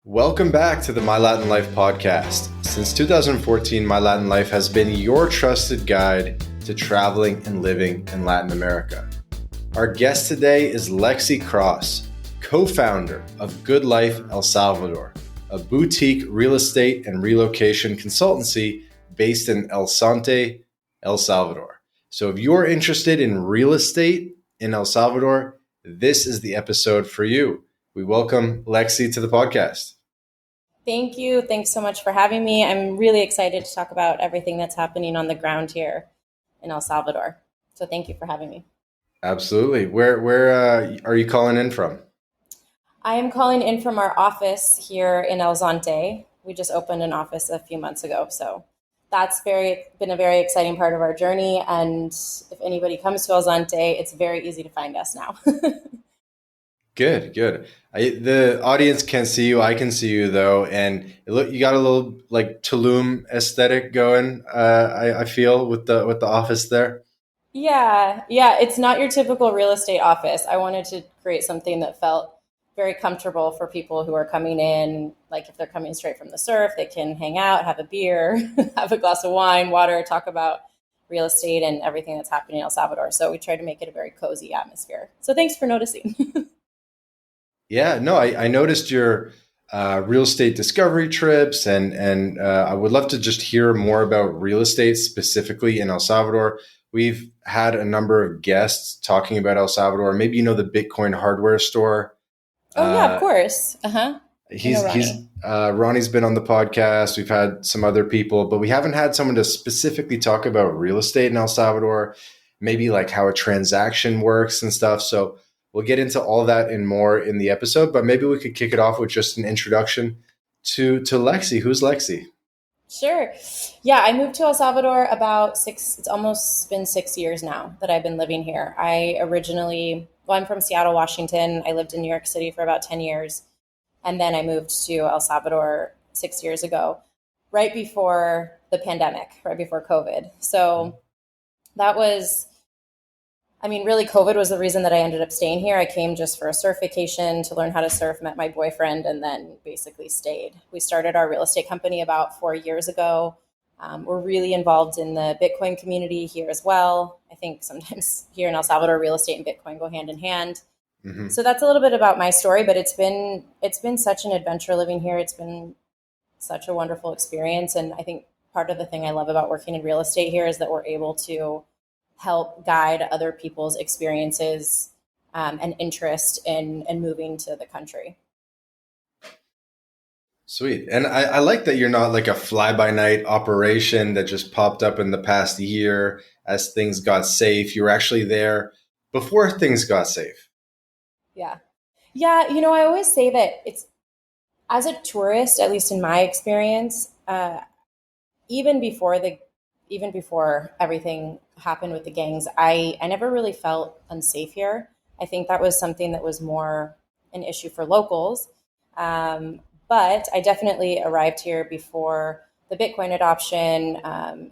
Welcome back to the MyLatinLife podcast. Since 2014, MyLatinLife has been your trusted guide to traveling and living in Latin America. Our guest today is Lexi Cross, co-founder of Goodlife El Salvador, a boutique real estate and relocation consultancy based in El Sante, El Salvador. So if you're interested in real estate in El Salvador, this is the episode for you. We welcome Lexi to the podcast. Thank you. Thanks so much for having me. I'm really excited to talk about everything that's happening on the ground here in El Salvador. So thank you for having me. Absolutely. Where are you calling in from? I am calling in from our office here in El Zante. We just opened an office a few months ago. So that's been a very exciting part of our journey. And if anybody comes to El Zante, it's very easy to find us now. Good. The audience can't see you. I can see you though, and you got a little like Tulum aesthetic going. I feel with the office there. Yeah. It's not your typical real estate office. I wanted to create something that felt very comfortable for people who are coming in. Like if they're coming straight from the surf, they can hang out, have a beer, have a glass of wine, water, talk about real estate and everything that's happening in El Salvador. So we try to make it a very cozy atmosphere. So thanks for noticing. Yeah, no, I noticed your real estate discovery trips, and I would love to just hear more about real estate specifically in El Salvador. We've had a number of guests talking about El Salvador. Maybe you know the Bitcoin hardware store. Oh yeah, of course. Ronnie's been on the podcast. We've had some other people, but we haven't had someone to specifically talk about real estate in El Salvador. Maybe like how a transaction works and stuff. So we'll get into all that and more in the episode, but maybe we could kick it off with just an introduction to Lexi. Who's Lexi? Sure. Yeah, I moved to El Salvador it's almost been 6 years now that I've been living here. I'm from Seattle, Washington. I lived in New York City for about 10 years. And then I moved to El Salvador 6 years ago, right before the pandemic, right before COVID. So really, COVID was the reason that I ended up staying here. I came just for a surf vacation to learn how to surf, met my boyfriend, and then basically stayed. We started our real estate company about 4 years ago. We're really involved in the Bitcoin community here as well. I think sometimes here in El Salvador, real estate and Bitcoin go hand in hand. Mm-hmm. So that's a little bit about my story, but it's been such an adventure living here. It's been such a wonderful experience. And I think part of the thing I love about working in real estate here is that we're able to help guide other people's experiences and interest in moving to the country. Sweet. And I like that you're not like a fly-by-night operation that just popped up in the past year as things got safe. You were actually there before things got safe. Yeah. I always say that it's, as a tourist, at least in my experience, even before everything happened with the gangs, I never really felt unsafe here. I think that was something that was more an issue for locals. But I definitely arrived here before the Bitcoin adoption,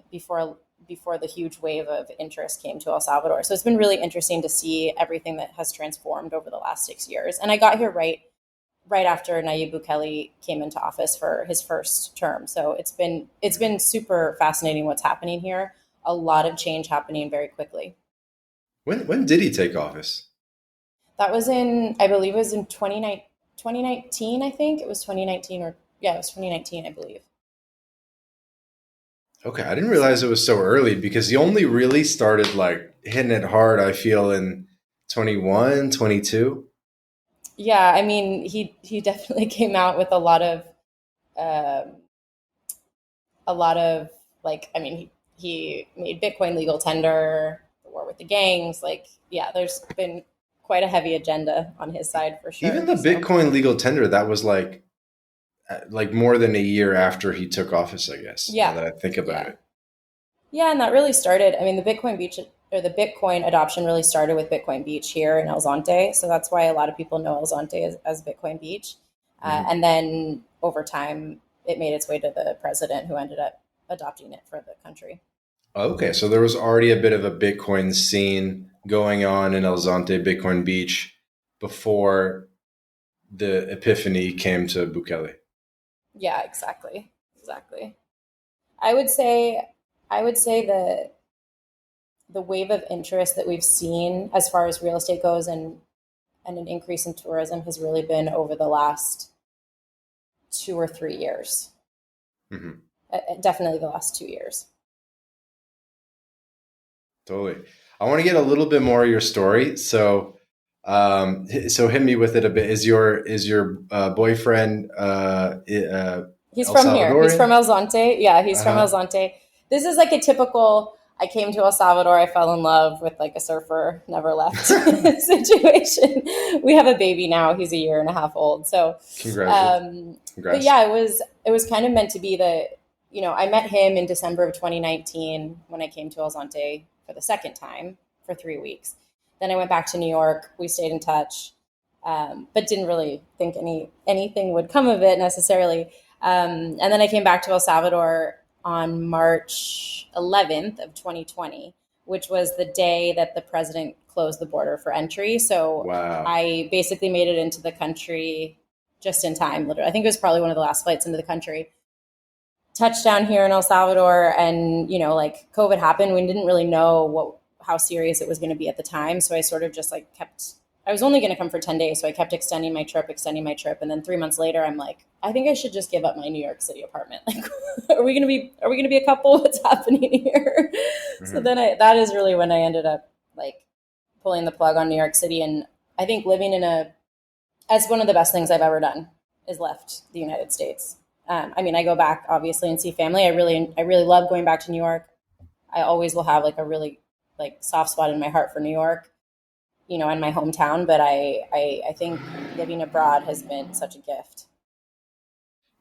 before the huge wave of interest came to El Salvador. So it's been really interesting to see everything that has transformed over the last 6 years. And I got here right after Nayib Bukele came into office for his first term. So it's been super fascinating what's happening here. A lot of change happening very quickly. When did he take office? That was in 2019, I think. It was 2019 it was 2019, I believe. Okay, I didn't realize it was so early because he only really started like hitting it hard, I feel, in 21, 22. Yeah, I mean, he definitely came out with a lot of he made Bitcoin legal tender, the war with the gangs. There's been quite a heavy agenda on his side for sure. Even the Bitcoin legal tender, that was like more than a year after he took office, I guess. Yeah. Now that I think about it. Yeah, and that really started. I mean, the Bitcoin adoption really started with Bitcoin Beach here in El Zante. So that's why a lot of people know El Zante as Bitcoin Beach. And then over time, it made its way to the president, who ended up adopting it for the country. Okay, so there was already a bit of a Bitcoin scene going on in El Zante, Bitcoin Beach, before the epiphany came to Bukele. Yeah, exactly. Exactly. I would say the wave of interest that we've seen as far as real estate goes and an increase in tourism has really been over the last 2 or 3 years. Hmm. Definitely the last 2 years. Totally. I want to get a little bit more of your story. So hit me with it a bit. Is your boyfriend He's El from here. He's from Salvadorian? El Zonte. Yeah, he's from El Uh-huh. Zonte. This is like a typical I came to El Salvador, I fell in love with like a surfer, never left situation. We have a baby now. He's a year and a half old. So Congratulations. but Congrats. yeah, it was kind of meant to be I met him in December of 2019 when I came to El Zonte for the second time for 3 weeks. Then I went back to New York. We stayed in touch, but didn't really think anything would come of it necessarily. And then I came back to El Salvador on March 11th of 2020, which was the day that the president closed the border for entry. So Wow. I basically made it into the country just in time. Literally, I think it was probably one of the last flights into the country. Touchdown here in El Salvador, and like COVID happened. We didn't really know how serious it was going to be at the time, so I sort of just like kept. I was only going to come for 10 days, so I kept extending my trip, and then 3 months later, I'm like, I think I should just give up my New York City apartment. Like, are we gonna be a couple? What's happening here? So Hmm. then that is really when I ended up like pulling the plug on New York City, and I think living in a as one of the best things I've ever done is left the United States. I mean, I go back obviously and see family. I really love going back to New York. I always will have like a really like soft spot in my heart for New York, and my hometown. But I think living abroad has been such a gift.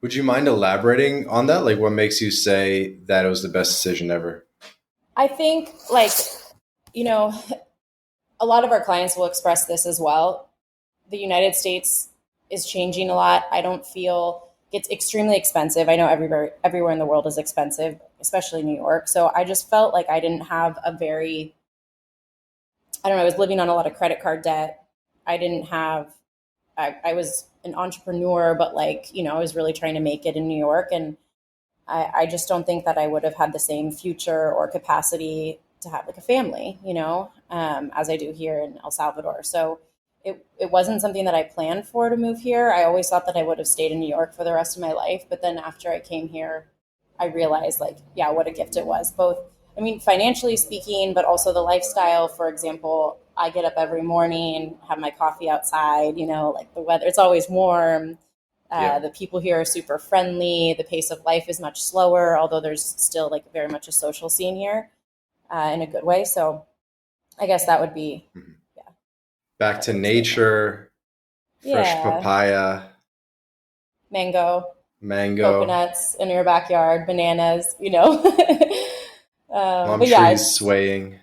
Would you mind elaborating on that? Like, what makes you say that it was the best decision ever? I think like you know a lot of our clients will express this as well. The United States is changing a lot. I don't feel it's extremely expensive. I know everywhere in the world is expensive, especially New York. So I just felt like I didn't have a very I don't know, I was living on a lot of credit card debt. I didn't have I was an entrepreneur, but like, I was really trying to make it in New York, and I just don't think that I would have had the same future or capacity to have like a family, as I do here in El Salvador. So it wasn't something that I planned for to move here. I always thought that I would have stayed in New York for the rest of my life. But then after I came here, I realized like, yeah, what a gift it was. Both, I mean, financially speaking, but also the lifestyle. For example, I get up every morning, have my coffee outside, like the weather, it's always warm. Yeah, The people here are super friendly. The pace of life is much slower, although there's still like very much a social scene here in a good way. So I guess that would be, mhm. yeah, Back that to would explain it. nature, fresh Yeah, papaya, mango, mango, coconuts in your backyard, bananas, palm but yeah, trees it's, swaying.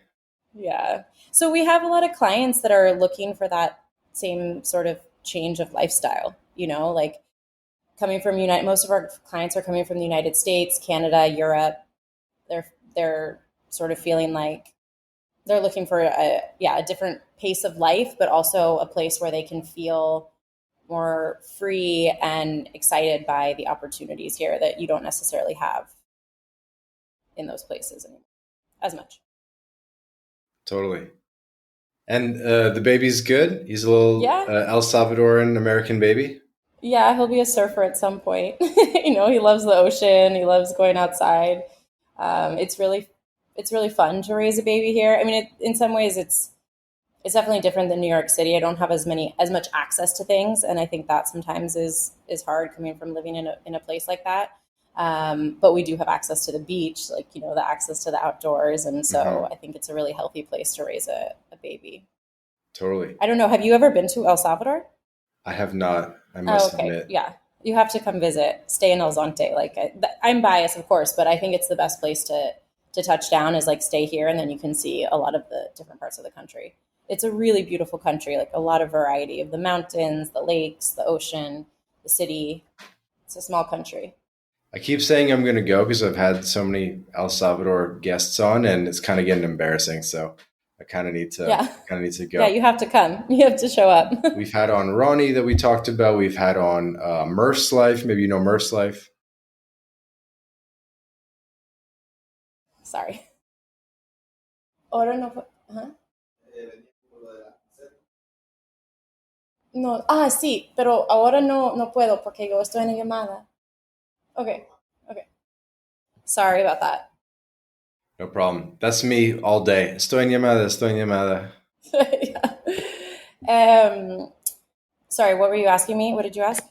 yeah. So we have a lot of clients that are looking for that same sort of change of lifestyle, like coming from most of our clients are coming from the United States, Canada, Europe. They're sort of feeling like they're looking for a different pace of life, but also a place where they can feel more free and excited by the opportunities here that you don't necessarily have in those places anymore as much. Totally. And the baby's good. He's a little Yeah, El Salvadoran American baby. yeah, he'll be a surfer at some point. He loves the ocean. He loves going outside. It's really fun to raise a baby here. I mean, in some ways, it's definitely different than New York City. I don't have as much access to things, and I think that sometimes is hard coming from living in a place like that. But we do have access to the beach, like the access to the outdoors, and so Hmm. I think it's a really healthy place to raise a baby. Totally. I don't know. Have you ever been to El Salvador? I have not, I Oh, must okay. admit. Yeah. You have to come visit. Stay in El Zonte. Like I'm biased, of course, but I think it's the best place to touch down is like stay here, and then you can see a lot of the different parts of the country. It's a really beautiful country, like a lot of variety of the mountains, the lakes, the ocean, the city. It's a small country. I keep saying I'm going to go because I've had so many El Salvador guests on and it's kind of getting embarrassing. So I kind of need Yeah. to Yeah, go. you have to come. You have to show up. We've had on Ronnie that we talked about. We've had on Murph's Life. Maybe you know Murph's Life. Sorry. Ahora no. Ajá. No, sí, pero ahora no puedo porque yo estoy en llamada. Okay, okay. Sorry about that. No problem. That's me all day. Estoy en llamada, estoy en llamada. Yeah. Sorry, what were you asking me? What did you ask?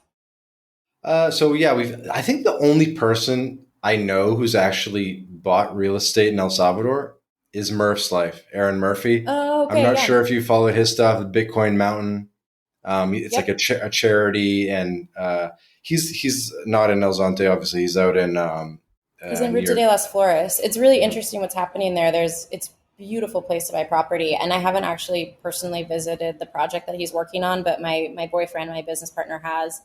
So yeah, I think the only person I know who's actually bought real estate in El Salvador is Murph's Life, Aaron Murphy. Oh, I'm okay, not yeah. sure if you follow his stuff, the Bitcoin Mountain. It's like Yep. a charity, and he's not in El Zonte, obviously. He's out in He's in Ruta near. de las Flores. It's really Mhm. interesting what's happening there. It's a beautiful place to buy property, and I haven't actually personally visited the project that he's working on, but my boyfriend, my business partner, has,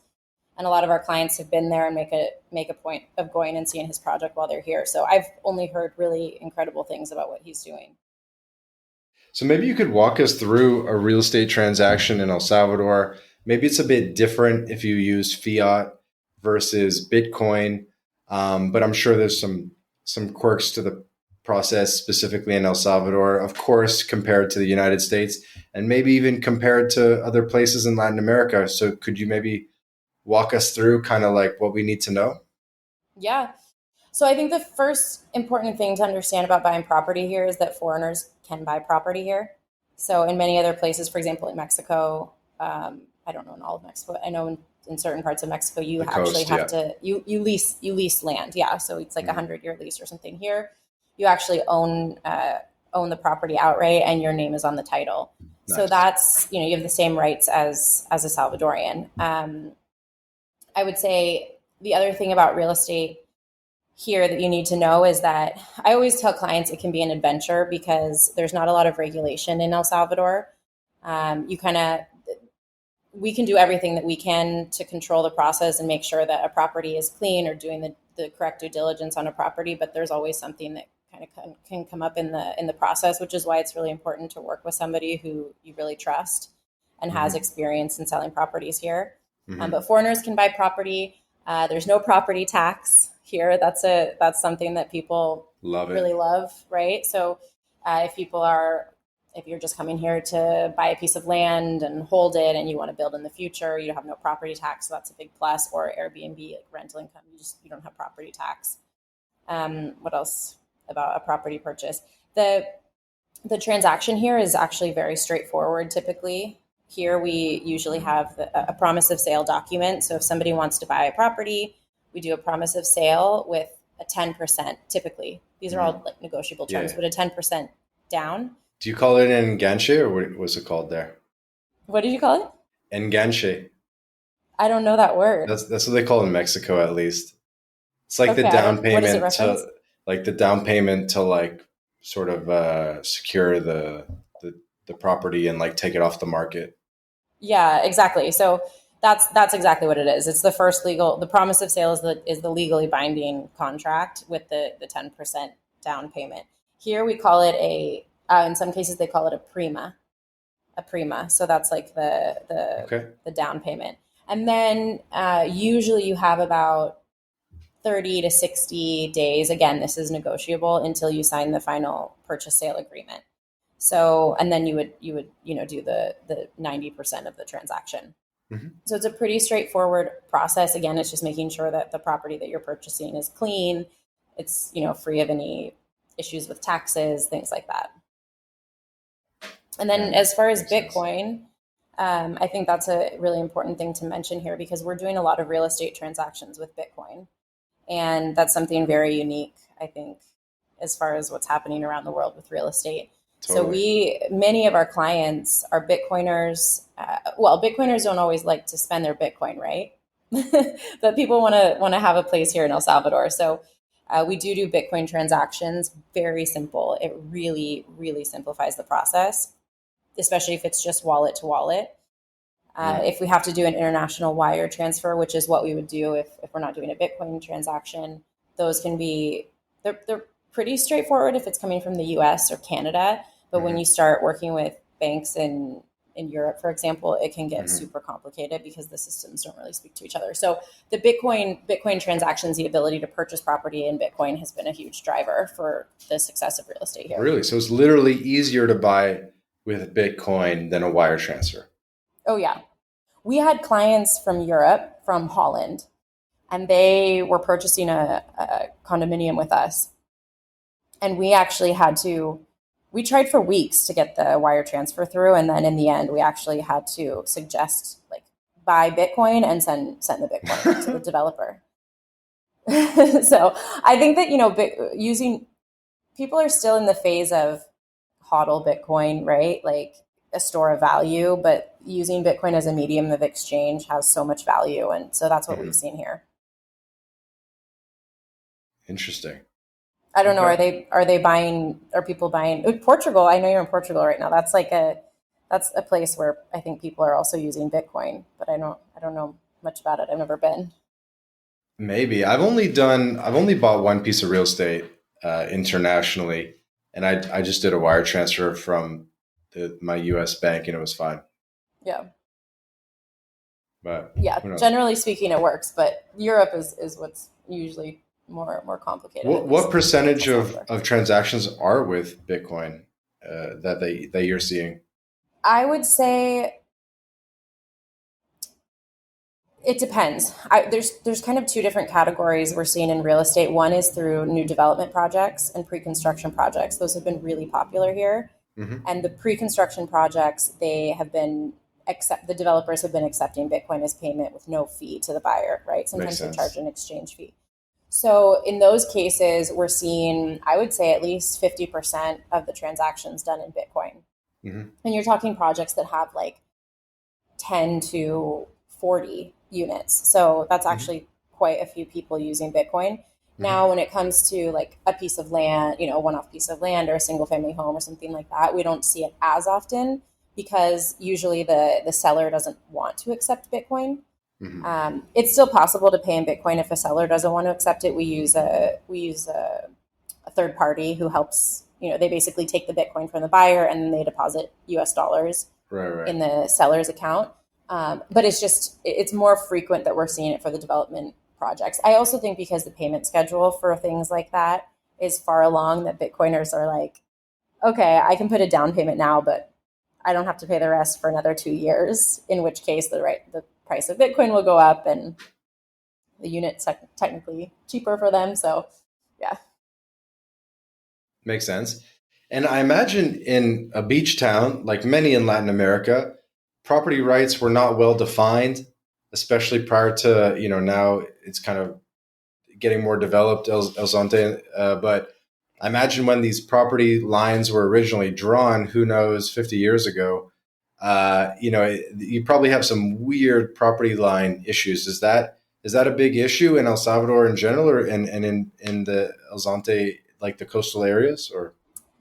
and a lot of our clients have been there and make a point of going and seeing his project while they're here. So I've only heard really incredible things about what he's doing. So maybe you could walk us through a real estate transaction in El Salvador. Maybe it's a bit different if you use fiat versus Bitcoin, but I'm sure there's some quirks to the process specifically in El Salvador, of course, compared to the United States, and maybe even compared to other places in Latin America. So could you maybe walk us through kind of like what we need to know? Yeah. So I think the first important thing to understand about buying property here is that foreigners can buy property here. So in many other places, for example, in Mexico, I don't know in all of Mexico. I know in certain parts of Mexico, you The actually coast, have yeah. to you lease land. Yeah, so it's like a Mhm. 100-year lease or something. Here, you actually own the property outright, and your name is on the title. So Nice. that's you have the same rights as a Salvadorian. I would say the other thing about real estate here that you need to know is that I always tell clients it can be an adventure because there's not a lot of regulation in El Salvador. You kind of we can do everything that we can to control the process and make sure that a property is clean or doing the correct due diligence on a property, but there's always something that kind of can come up in the process, which is why it's really important to work with somebody who you really trust and has Hmm. experience in selling properties here. Hmm. But foreigners can buy property. There's no property tax here. That's something that people Love really it. love, right? So if you're just coming here to buy a piece of land and hold it and you want to build in the future, you have no property tax, so that's a big plus. Or Airbnb, like rental income, you don't have property tax. What else about a property purchase? The transaction here is actually very straightforward. Typically here we usually have a promise of sale document. So if somebody wants to buy a property, we do a promise of sale with a 10%. Typically these are Hmm. all like negotiable terms, Yeah. but a 10% down. Do you call it enganche or what was it called there? What did you call it? Enganche. I don't know that word. That's what they call it in Mexico, at least. It's like the Okay, I down don't. What does it payment reference? to like sort of secure the the property and like take it off the market. Yeah, exactly. So that's exactly what it is. It's the first legal. The promise of sale is the legally binding contract with the 10% down payment. Here we call it a. In some cases, they call it a prima. A prima. So that's like Okay. the down payment, and then usually you have about 30 to 60 days. Again, this is negotiable until you sign the final purchase sale agreement. So, and then you would do the 90% of the transaction. Hmm. So it's a pretty straightforward process. Again, it's just making sure that the property that you're purchasing is clean. It's free of any issues with taxes, things like that. And Yeah, then as far as makes sense. Bitcoin, I think that's a really important thing to mention here because we're doing a lot of real estate transactions with Bitcoin. And that's something very unique, I think, as far as what's happening around the world with real estate. So Totally. many of our clients are Bitcoiners. Well, Bitcoiners don't always like to spend their Bitcoin, right? But people want to have a place here in El Salvador. So we do Bitcoin transactions. Very simple. It really, really simplifies the process, especially if it's just wallet to wallet. Mm. If we have to do an international wire transfer, which is what we would do if we're not doing a Bitcoin transaction, those can be they're pretty straightforward if it's coming from the U.S. or Canada. But when you start working with banks in Europe, for example, it can get super complicated because the systems don't really speak to each other. So the Bitcoin transactions, the ability to purchase property in Bitcoin has been a huge driver for the success of real estate here. Really? So it's literally easier to buy with Bitcoin than a wire transfer. Oh, yeah. We had clients from Europe, from Holland, and they were purchasing a condominium with us. And we actually we tried for weeks to get the wire transfer through. And then in the end, we actually had to suggest like buy Bitcoin and send the Bitcoin to the developer. So I think that, people are still in the phase of hodl Bitcoin, right? Like a store of value, but using Bitcoin as a medium of exchange has so much value. And so that's what we've seen here. Interesting. I don't know. Are people buying Portugal? I know you're in Portugal right now. That's a place where I think people are also using Bitcoin, but I don't know much about it. I've never been. Maybe I've only bought one piece of real estate internationally, and I just did a wire transfer from my U.S. bank, and it was fine. Yeah. But yeah, generally speaking, it works. But Europe is what's usually more complicated. What percentage of transactions are with Bitcoin that you're seeing? I would say it depends. There's kind of two different categories we're seeing in real estate. One is through new development projects and pre-construction projects. Those have been really popular here. And the pre-construction projects, the developers have been accepting Bitcoin as payment with no fee to the buyer, right? Sometimes they charge an exchange fee. So in those cases, we're seeing, I would say, at least 50% of the transactions done in Bitcoin. And you're talking projects that have like 10 to 40 units. So that's actually quite a few people using Bitcoin. Now, when it comes to like a piece of land, a one-off piece of land or a single family home or something like that, we don't see it as often because usually the seller doesn't want to accept Bitcoin. It's still possible to pay in Bitcoin if a seller doesn't want to accept it. We use a third party who helps. They basically take the Bitcoin from the buyer and then they deposit US dollars in the seller's account. But it's more frequent that we're seeing it for the development projects. I also think because the payment schedule for things like that is far along, that Bitcoiners are like, okay, I can put a down payment now, but I don't have to pay the rest for another 2 years, in which case the price of Bitcoin will go up and the unit's technically cheaper for them. So yeah. Makes sense. And I imagine in a beach town, like many in Latin America, property rights were not well defined, especially prior to, now it's kind of getting more developed, El Zonte. But I imagine when these property lines were originally drawn, who knows, 50 years ago, you probably have some weird property line issues. Is that a big issue in El Salvador in general, or in the El Zonte, like the coastal areas, or?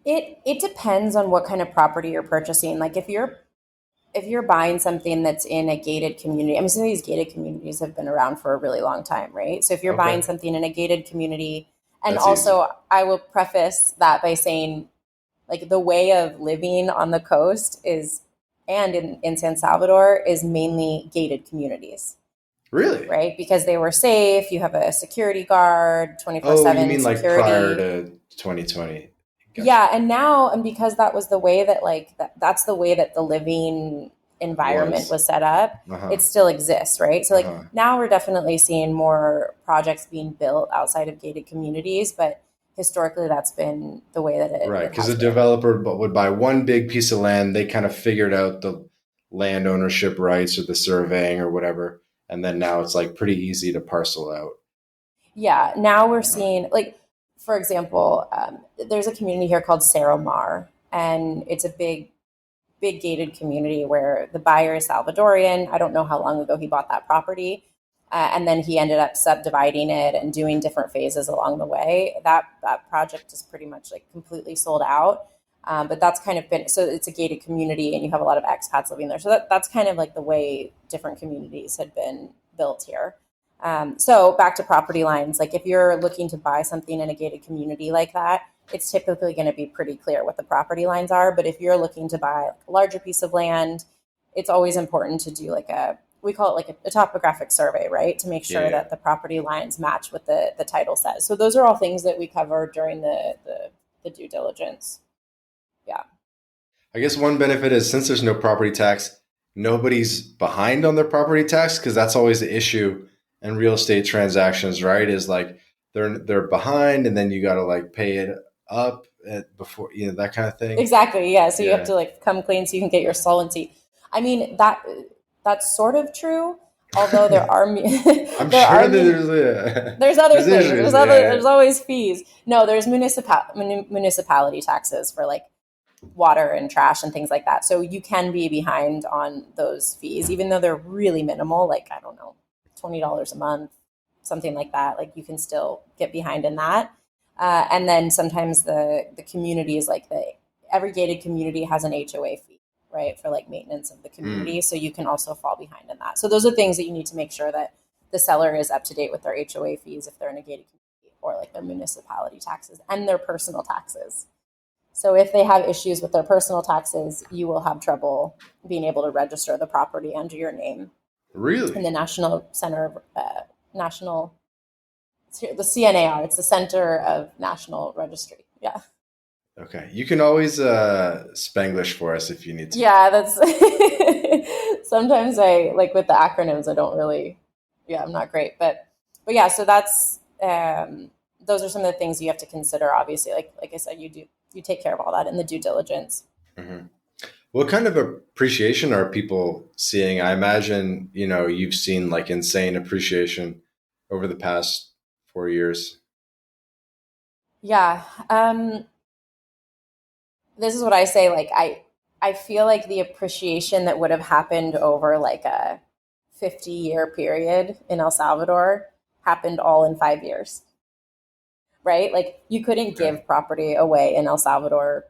It depends on what kind of property you're purchasing. Like if you're buying something that's in a gated community, I mean, some of these gated communities have been around for a really long time, right? So if you're buying something in a gated community, and that's also easy. I will preface that by saying, like, the way of living on the coast and in San Salvador is mainly gated communities. Really? Right? Because they were safe. You have a security guard, 24/7 security. Oh, you mean like prior to 2020? Gotcha. Yeah, and because that was the way that that's the way that the living environment was set up, it still exists, right? So now we're definitely seeing more projects being built outside of gated communities, but historically that's been the way that it right, because the developer would buy one big piece of land, they kind of figured out the land ownership rights or the surveying or whatever, and then now it's like pretty easy to parcel out. Yeah, now we're seeing, like, for example, there's a community here called Cerro Mar, and it's a big gated community where the buyer is Salvadorian. I don't know how long ago he bought that property. And then he ended up subdividing it and doing different phases along the way. That project is pretty much like completely sold out. But that's kind of been, so it's a gated community and you have a lot of expats living there. So that's kind of like the way different communities had been built here. So back to property lines, like if you're looking to buy something in a gated community like that, it's typically going to be pretty clear what the property lines are. But if you're looking to buy a larger piece of land, it's always important to do we call it like a topographic survey, right? To make sure Yeah. that the property lines match what the title says. So those are all things that we cover during the due diligence. Yeah. I guess one benefit is since there's no property tax, nobody's behind on their property tax because that's always the issue in real estate transactions, right? Is like they're behind and then you got to like pay it up before that kind of thing. Exactly. Yeah. So you have Yeah, to like come clean so you can get your solvency. I mean that's sort of true. Although there are I'm there sure are that there's other there's things. issues. Yeah, There's always fees. No, there's municipality taxes for like water and trash and things like that. So you can be behind on those fees, even though they're really minimal. Like I don't know, $20 a month, something like that. Like you can still get behind in that. And then sometimes the community is like every gated community has an HOA fee, right, for like maintenance of the community. So you can also fall behind in that. So those are things that you need to make sure that the seller is up to date with their HOA fees if they're in a gated community, or like their municipality taxes and their personal taxes. So if they have issues with their personal taxes, you will have trouble being able to register the property under your name in really. the National Center of National, the CNAR. It's the Center of National Registry. Yeah. Okay, you can always Spanglish for us if you need to. Yeah, that's sometimes I like with the acronyms, I don't really, yeah, I'm not great, but yeah, so that's those are some of the things you have to consider. Obviously, like I said, you take care of all that in the due diligence. Hmm. What kind of appreciation are people seeing? I imagine, you've seen like insane appreciation over the past 4 years. Yeah, this is what I say. Like I feel like the appreciation that would have happened over like a 50-year period in El Salvador happened all in 5 years, right? Like you couldn't Okay. give property away in El Salvador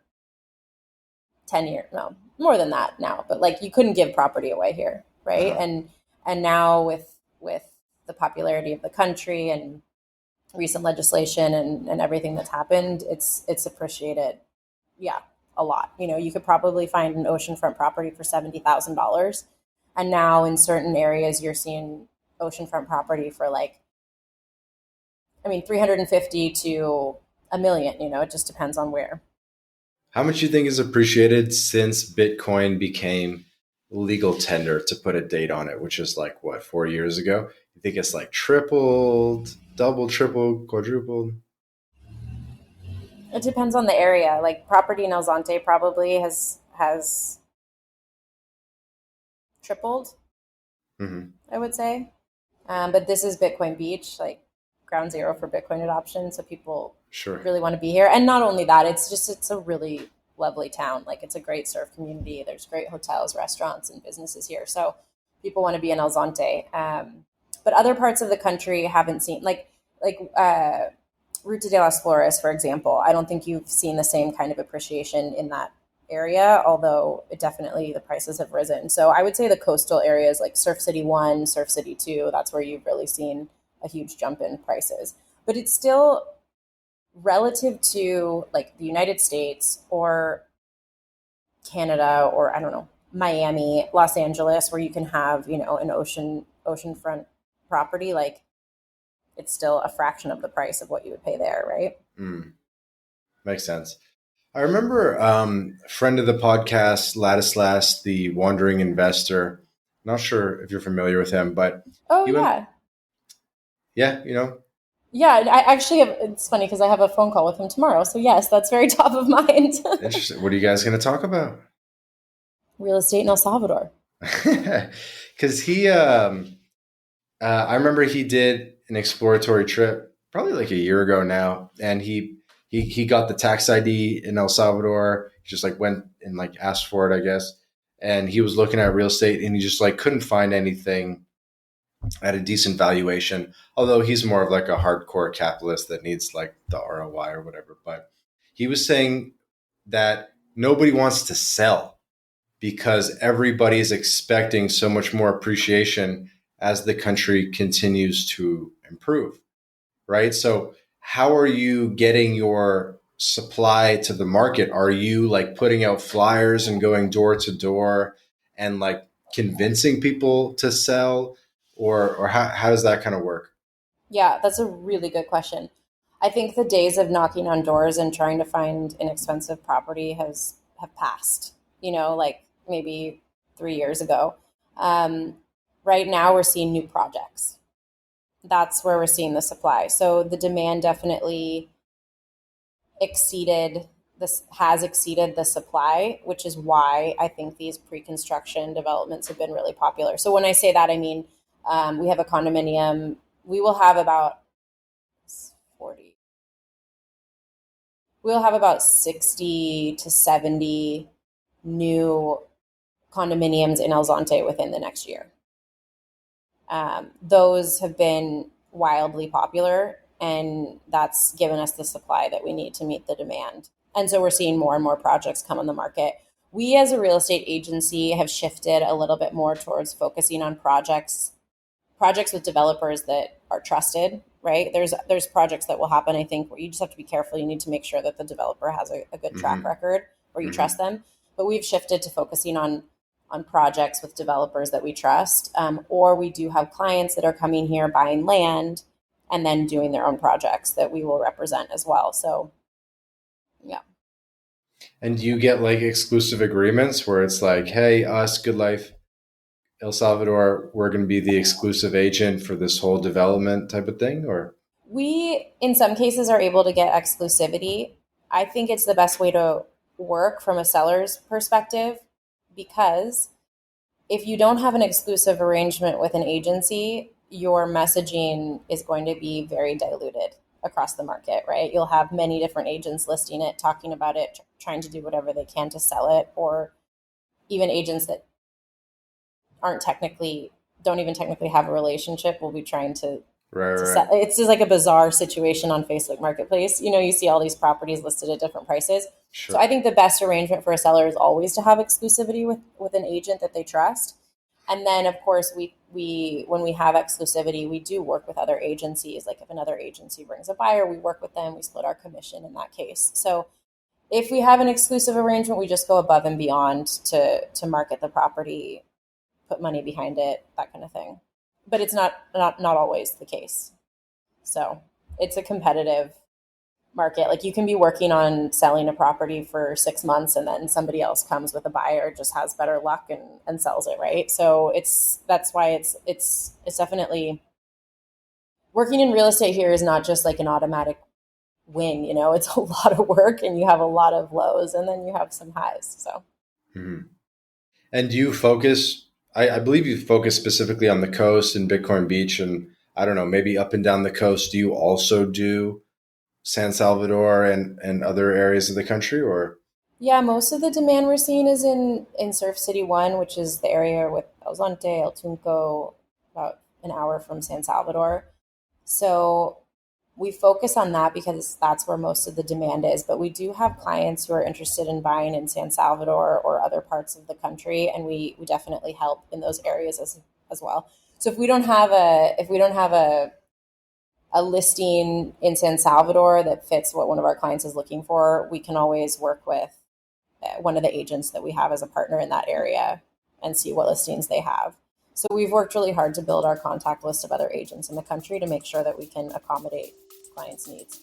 10 years, no, more than that now, but like you couldn't give property away here, right? Uh-huh. And now with the popularity of the country and recent legislation and everything that's happened, it's appreciated, yeah, a lot. You could probably find an oceanfront property for $70,000, and now in certain areas you're seeing oceanfront property for like, I mean, 350 to a million. It just depends on where. How much do you think is appreciated since Bitcoin became legal tender, to put a date on it, which is like what, 4 years ago? You think it's like tripled, double, tripled, quadrupled? It depends on the area. Like property in El Zonte probably has tripled, Hmm. I would say. But this is Bitcoin Beach, like ground zero for Bitcoin adoption. So people Sure. really want to be here. And not only that, it's a really lovely town. Like it's a great surf community. There's great hotels, restaurants, and businesses here. So people want to be in El Zonte. But other parts of the country haven't seen like Ruta de las Flores, for example. I don't think you've seen the same kind of appreciation in that area, although it definitely the prices have risen. So I would say the coastal areas like Surf City 1, Surf City 2, that's where you've really seen a huge jump in prices. But it's still relative to like the United States or Canada or I don't know, Miami, Los Angeles, where you can have, an oceanfront property, like it's still a fraction of the price of what you would pay there, right? Mm, makes sense. I remember a friend of the podcast, Ladislas, the wandering investor. Not sure if you're familiar with him, but Oh he went, yeah. yeah, Yeah, I actually have, it's funny because I have a phone call with him tomorrow. So yes, that's very top of mind. interesting. What are you guys going to talk about? Real estate in El Salvador. Because I remember he did an exploratory trip probably like a year ago now, and he got the tax ID in El Salvador. He just like went and like asked for it, I guess. And he was looking at real estate, and he just like couldn't find anything at a decent valuation. Although he's more of like a hardcore capitalist that needs like the ROI or whatever. But he was saying that nobody wants to sell because everybody is expecting so much more appreciation as the country continues to improve, right? So how are you getting your supply to the market? Are you like putting out flyers and going door to door and like convincing people to sell, or how does that kind of work? Yeah, that's a really good question. I think the days of knocking on doors and trying to find inexpensive property have passed. Like maybe 3 years ago. Um, right now, we're seeing new projects. That's where we're seeing the supply. So the demand definitely exceeded this has exceeded the supply, which is why I think these pre-construction developments have been really popular. So when I say that, I mean we have a condominium. We will have about 40. We'll have about 60 to 70 new condominiums in El Zonte within the next year. Those have been wildly popular, and that's given us the supply that we need to meet the demand. And so we're seeing more and more projects come on the market. We as a real estate agency have shifted a little bit more towards focusing on projects with developers that are trusted, right? There's projects that will happen, I think, where you just have to be careful. You need to make sure that the developer has a good track record where you trust them. But we've shifted to focusing on projects with developers that we trust, or we do have clients that are coming here buying land and then doing their own projects that we will represent as well. So, yeah. And do you get like exclusive agreements where it's like, hey, us, Goodlife El Salvador, we're going to be the exclusive agent for this whole development type of thing? Or We, in some cases, are able to get exclusivity. I think it's the best way to work from a seller's perspective, because if you don't have an exclusive arrangement with an agency, your messaging is going to be very diluted across the market, right? You'll have many different agents listing it, talking about it, trying to do whatever they can to sell it, or even agents that don't even technically have a relationship will be trying to sell. It's just like a bizarre situation on Facebook Marketplace. You see all these properties listed at different prices. Sure. So I think the best arrangement for a seller is always to have exclusivity with an agent that they trust. And then, of course, we when we have exclusivity, we do work with other agencies. Like if another agency brings a buyer, we work with them. We split our commission in that case. So if we have an exclusive arrangement, we just go above and beyond to market the property, put money behind it, that kind of thing. But it's not always the case. So it's a competitive market. Like you can be working on selling a property for 6 months and then somebody else comes with a buyer, just has better luck and sells it, right? So that's why it's definitely, working in real estate here is not just like an automatic win. It's a lot of work, and you have a lot of lows and then you have some highs. So And do you focus, I believe you focus specifically on the coast and Bitcoin Beach, and I don't know, maybe up and down the coast. Do you also do San Salvador and other areas of the country, or? Yeah, most of the demand we're seeing is in Surf City 1, which is the area with El Zonte, El Tunco, about an hour from San Salvador. So we focus on that because that's where most of the demand is. But we do have clients who are interested in buying in San Salvador or other parts of the country, and we definitely help in those areas as well. So if we don't have a listing in San Salvador that fits what one of our clients is looking for, we can always work with one of the agents that we have as a partner in that area and see what listings they have. So we've worked really hard to build our contact list of other agents in the country to make sure that we can accommodate clients' needs.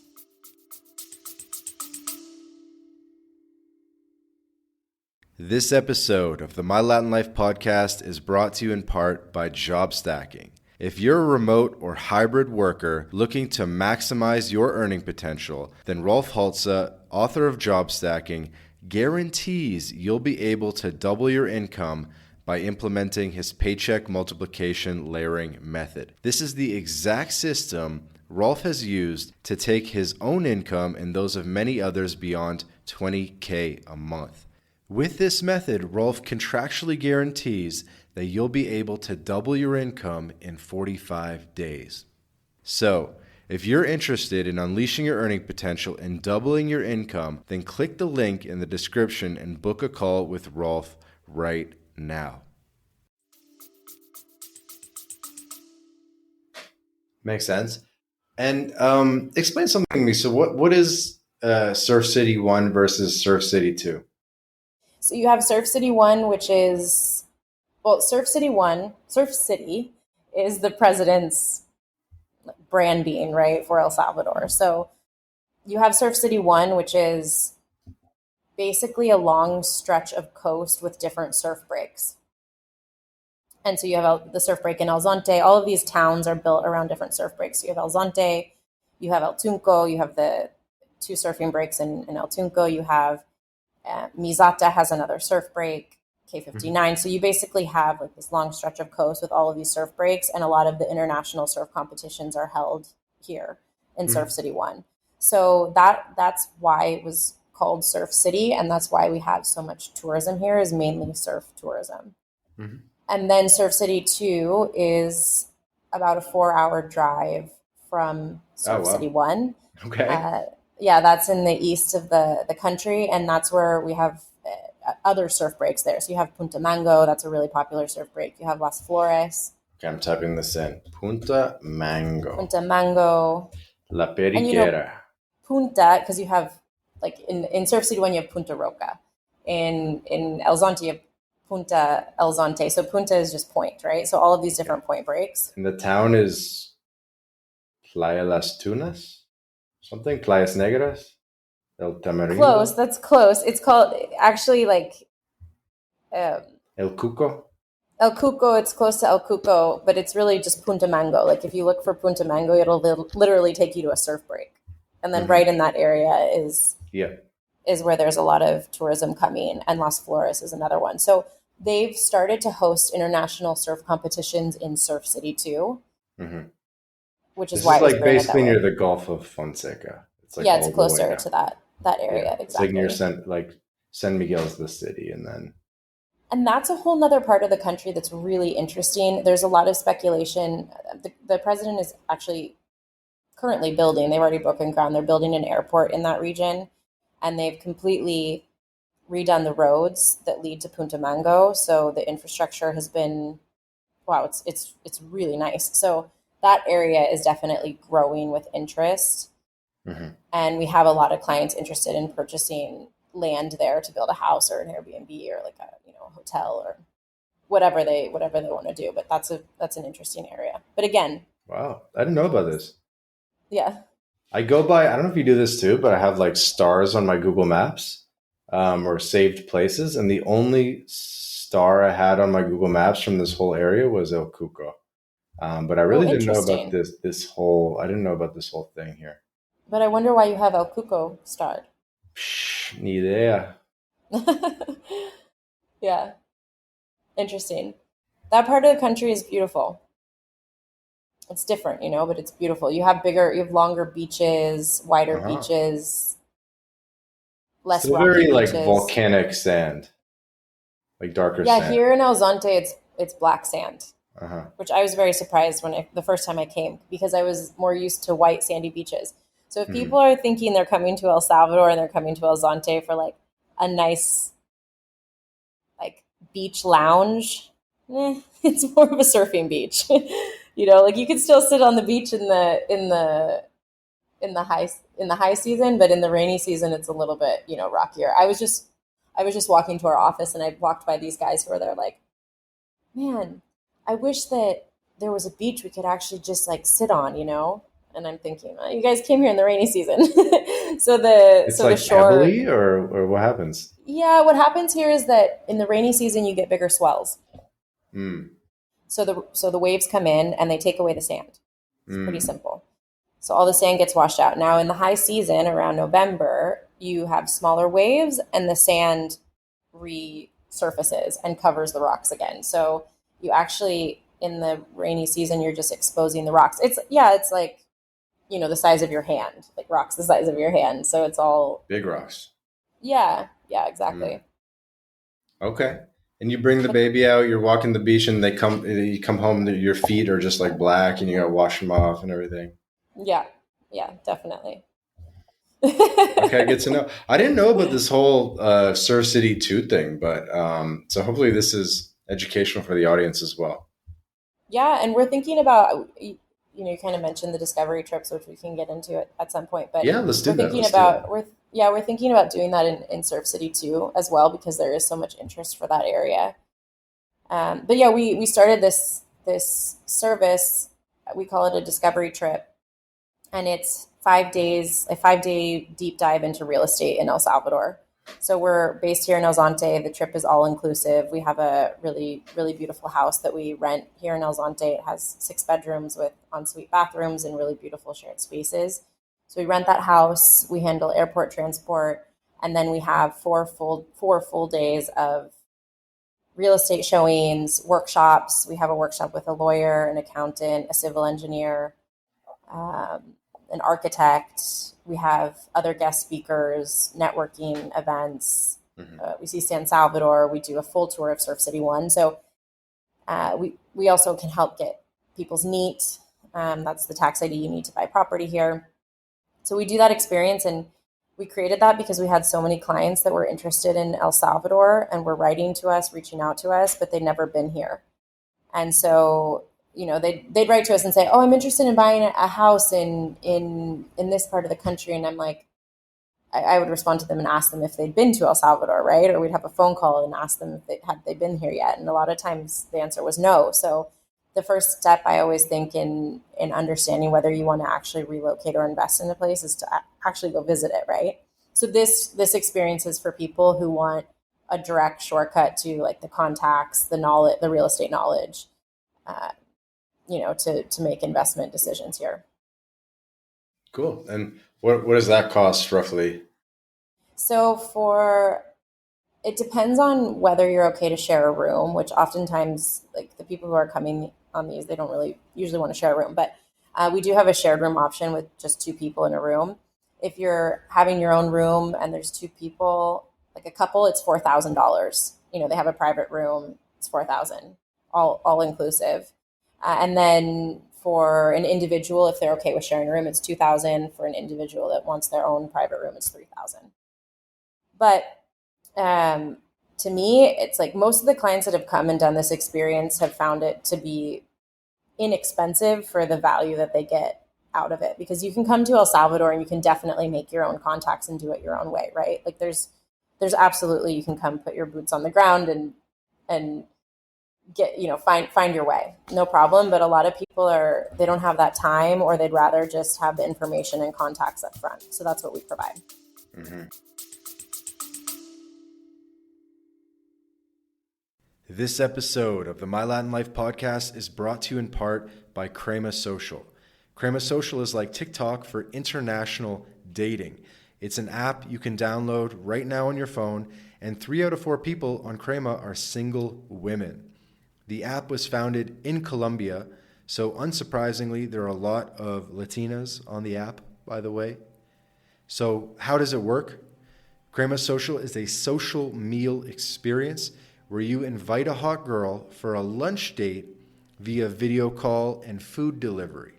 This episode of the MyLatinLife podcast is brought to you in part by Job Stacking. If you're a remote or hybrid worker looking to maximize your earning potential, then Rolf Haltza, author of Job Stacking, guarantees you'll be able to double your income by implementing his paycheck multiplication layering method. This is the exact system Rolf has used to take his own income and those of many others beyond $20K a month. With this method, Rolf contractually guarantees that you'll be able to double your income in 45 days. So, if you're interested in unleashing your earning potential and doubling your income, then click the link in the description and book a call with Rolf right now. Makes sense. And explain something to me. So what is Surf City 1 versus Surf City 2? So you have Surf City 1, which is, well, Surf City 1, Surf City is the president's branding, right, for El Salvador. So you have Surf City 1, which is basically a long stretch of coast with different surf breaks. And so you have the surf break in El Zonte. All of these towns are built around different surf breaks. So you have El Zonte, you have El Tunco, you have the two surfing breaks in El Tunco. You have Mizata has another surf break, K59. So you basically have like this long stretch of coast with all of these surf breaks, and a lot of the international surf competitions are held here in Surf City 1. So that's why it was called Surf City, and that's why we have so much tourism here, is mainly surf tourism. Mm-hmm. And then Surf City 2 is about a 4-hour drive from Surf City 1. Okay. Yeah, that's in the east of the country, and that's where we have other surf breaks there. So you have Punta Mango, that's a really popular surf break. You have Las Flores. Okay, I'm typing this in. Punta Mango. Punta Mango. La Periquera. And, you know, Punta, because you have, like, in Surf City 1, you have Punta Roca. In El Zonte, you have Punta El Zonte. So Punta is just point, right? So all of these different point breaks. And the town is Playa Las Tunas? Something? Playas Negras? El Tamarindo? Close. That's close. It's called, actually, like... El Cuco? El Cuco, it's close to El Cuco, but it's really just Punta Mango. Like, if you look for Punta Mango, it'll literally take you to a surf break. And then right in that area is where there's a lot of tourism coming, and Las Flores is another one. So they've started to host international surf competitions in Surf City too, which is why it's like basically near the Gulf of Fonseca. It's like it's closer to that area. Yeah, exactly. It's like near San Miguel's the city, and that's a whole nother part of the country that's really interesting. There's a lot of speculation. The president is actually currently building. They've already broken ground. They're building an airport in that region, and they've completely redone the roads that lead to Punta Mango. So the infrastructure has been, wow, it's really nice. So that area is definitely growing with interest. And we have a lot of clients interested in purchasing land there to build a house or an Airbnb or like a hotel or whatever they want to do. But that's an interesting area. But again, wow, I didn't know about this. Yeah. I go by, I don't know if you do this too, but I have like stars on my Google Maps or saved places. And the only star I had on my Google Maps from this whole area was El Cuco. But I really didn't know about this whole thing here. But I wonder why you have El Cuco starred. Ni idea. Yeah. Interesting. That part of the country is beautiful. It's different, but it's beautiful. You have longer beaches, wider beaches, less rocky very beaches. Like volcanic sand, like darker sand. Yeah, here in El Zonte, it's black sand, which I was very surprised the first time I came, because I was more used to white sandy beaches. So if people are thinking they're coming to El Salvador and they're coming to El Zonte for like a nice like beach lounge, it's more of a surfing beach. Like you could still sit on the beach in the high season, but in the rainy season it's a little bit, rockier. I was just walking to our office, and I walked by these guys who are there like, man, I wish that there was a beach we could actually just like sit on, And I'm thinking, you guys came here in the rainy season. It's the shore, pebbly or what happens? Yeah, what happens here is that in the rainy season you get bigger swells. So the waves come in and they take away the sand. It's pretty simple. So all the sand gets washed out. Now in the high season around November, you have smaller waves and the sand resurfaces and covers the rocks again. So you actually, in the rainy season, you're just exposing the rocks. It's like, the size of your hand, like rocks the size of your hand. So it's all big rocks. Yeah, exactly. Okay. And you bring the baby out, you're walking the beach, and you come home, your feet are just like black and you got to wash them off and everything. Yeah, definitely. Okay, good to know. I didn't know about this whole Surf City 2 thing, but so hopefully this is educational for the audience as well. Yeah, and we're thinking about, you kind of mentioned the discovery trips, which we can get into at some point, but Yeah, let's do we're that. thinking Let's do about, that. we're thinking about doing that in Surf City too, as well, because there is so much interest for that area. But yeah, we started this service. We call it a discovery trip, and it's 5 days, a 5 day deep dive into real estate in El Salvador. So we're based here in El Zonte. The trip is all inclusive. We have a really, really beautiful house that we rent here in El Zonte. It has 6 bedrooms with ensuite bathrooms and really beautiful shared spaces. So we rent that house. We handle airport transport, and then we have four full days of real estate showings, workshops. We have a workshop with a lawyer, an accountant, a civil engineer, um, an architect. We have other guest speakers, networking events. We see San Salvador. We do a full tour of Surf City One. So we also can help get people's NEAT. That's the tax ID you need to buy property here. So we do that experience, and we created that because we had so many clients that were interested in El Salvador and were writing to us, reaching out to us, but they'd never been here. And so, they'd write to us and say, "Oh, I'm interested in buying a house in this part of the country." And I'm like, I would respond to them and ask them if they'd been to El Salvador, right? Or we'd have a phone call and ask them if they been here yet. And a lot of times the answer was no. So the first step I always think in understanding whether you want to actually relocate or invest in a place is to actually go visit it, right? So this experience is for people who want a direct shortcut to like the contacts, the knowledge, the real estate knowledge, uh, to make investment decisions here. Cool. And what does that cost roughly? So it depends on whether you're okay to share a room, which oftentimes like the people who are coming on these, they don't really usually want to share a room, but we do have a shared room option with just 2 people in a room. If you're having your own room and there's 2 people, like a couple, it's $4,000. They have a private room. It's 4,000, all inclusive. And then for an individual, if they're okay with sharing a room, it's 2,000. For an individual that wants their own private room, it's 3,000. But um, to me, it's like most of the clients that have come and done this experience have found it to be inexpensive for the value that they get out of it, because you can come to El Salvador and you can definitely make your own contacts and do it your own way, right? Like there's absolutely, you can come put your boots on the ground and get, find your way, no problem. But a lot of people they don't have that time, or they'd rather just have the information and contacts up front. So that's what we provide. Mm-hmm. This episode of the MyLatinLife podcast is brought to you in part by Crema Social. Crema Social is like TikTok for international dating. It's an app you can download right now on your phone, and 3 out of 4 people on Crema are single women. The app was founded in Colombia, so unsurprisingly, there are a lot of Latinas on the app, by the way. So how does it work? Crema Social is a social meal experience where you invite a hot girl for a lunch date via video call and food delivery.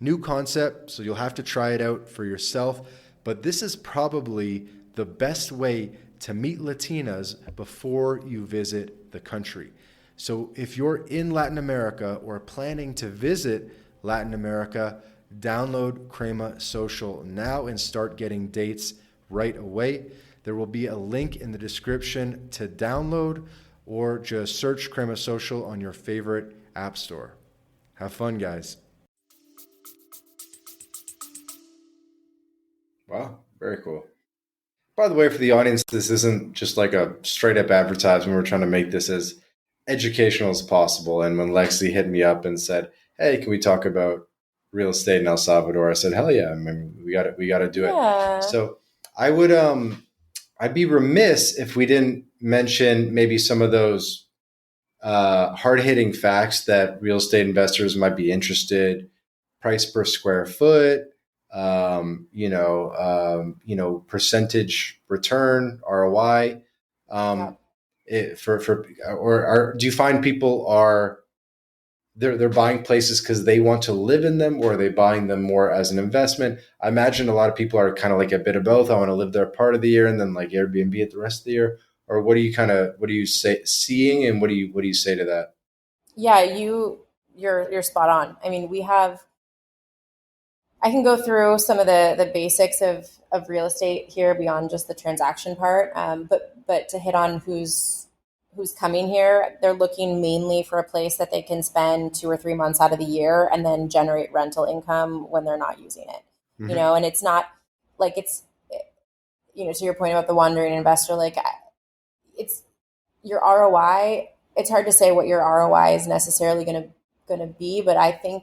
New concept, so you'll have to try it out for yourself, but this is probably the best way to meet Latinas before you visit the country. So if you're in Latin America or planning to visit Latin America, download Crema Social now and start getting dates right away. There will be a link in the description to download, or just search Crema Social on your favorite app store. Have fun, guys. Wow, very cool. By the way, for the audience, this isn't just like a straight up advertisement. We're trying to make this as educational as possible. And when Lexi hit me up and said, "Hey, can we talk about real estate in El Salvador?" I said, "Hell yeah! I mean, we got to do it." Yeah. So I would I'd be remiss if we didn't mention maybe some of those hard hitting facts that real estate investors might be interested: price per square foot, percentage return, ROI. Yeah. Do you find people are they're buying places because they want to live in them, or are they buying them more as an investment? I imagine a lot of people are kind of like a bit of both. I want to live there part of the year and then like Airbnb it the rest of the year. Or what do you say seeing, and what do you say to that? Yeah, you're spot on. I mean, I can go through some of the basics of real estate here beyond just the transaction part. But to hit on who's coming here, they're looking mainly for a place that they can spend 2 or 3 months out of the year and then generate rental income when they're not using it. Mm-hmm. You know, and it's not like it's, you know, to your point about the wandering investor, like it's your ROI. It's hard to say what your ROI is necessarily going to be, but I think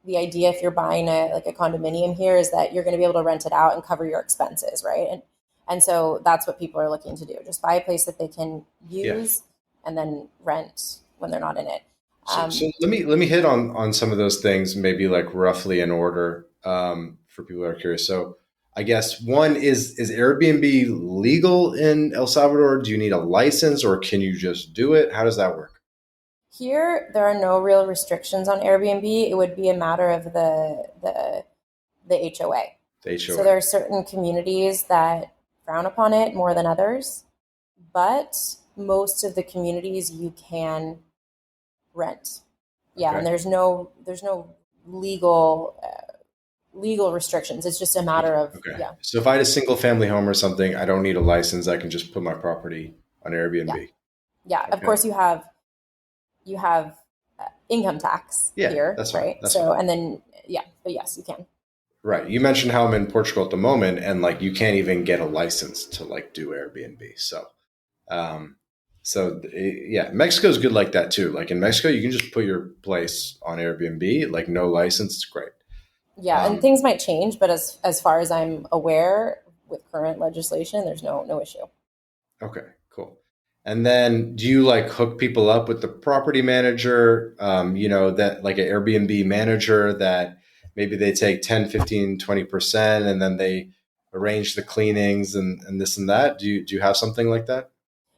the idea, if you're buying a condominium here, is that you're going to be able to rent it out and cover your expenses, right? And so that's what people are looking to do. Just buy a place that they can use and then rent when they're not in it. So let me hit on some of those things, maybe like roughly in order, for people who are curious. So I guess one is Airbnb legal in El Salvador? Do you need a license or can you just do it? How does that work? Here, there are no real restrictions on Airbnb. It would be a matter of the HOA. The HOA. So there are certain communities that frown upon it more than others, but most of the communities you can rent. Yeah, Okay. and there's no legal restrictions. It's just a matter of So if I had a single family home or something, I don't need a license. I can just put my property on Airbnb. Yeah. Okay. Of course you have income tax here, that's right? Fine. That's so fine. And then but yes, you can. Right. You mentioned how I'm in Portugal at the moment, and like you can't even get a license to like do Airbnb. Mexico's good like that too. Like in Mexico, you can just put your place on Airbnb, like no license. It's great. Yeah, and things might change, but as far as I'm aware, with current legislation, there's no issue. Okay, cool. And then do you like hook people up with the property manager, that like an Airbnb manager that maybe they take 10, 15, 20% and then they arrange the cleanings and this and that? Do you have something like that?